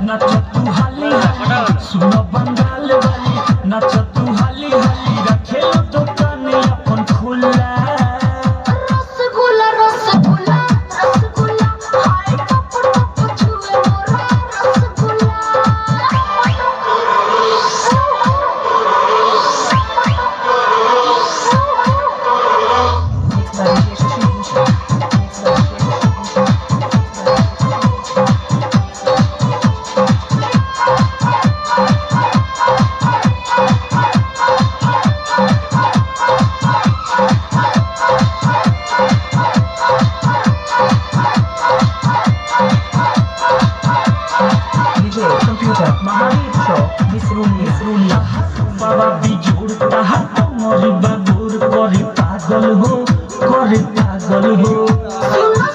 नाच तू हाली हाली सुनो बंगाल वाली नाच तू हाली हाली रखे दुकान अपन खुला रसगुल्ला रसगुल्ला रसगुल्ला हाय टप टप छुए मोरा रसगुल्ला कंप्यूटर महावीर शो मिसरूलिया बाबा बिजोड़ ताहा मोरी बाबूर करे पागल हो सुनो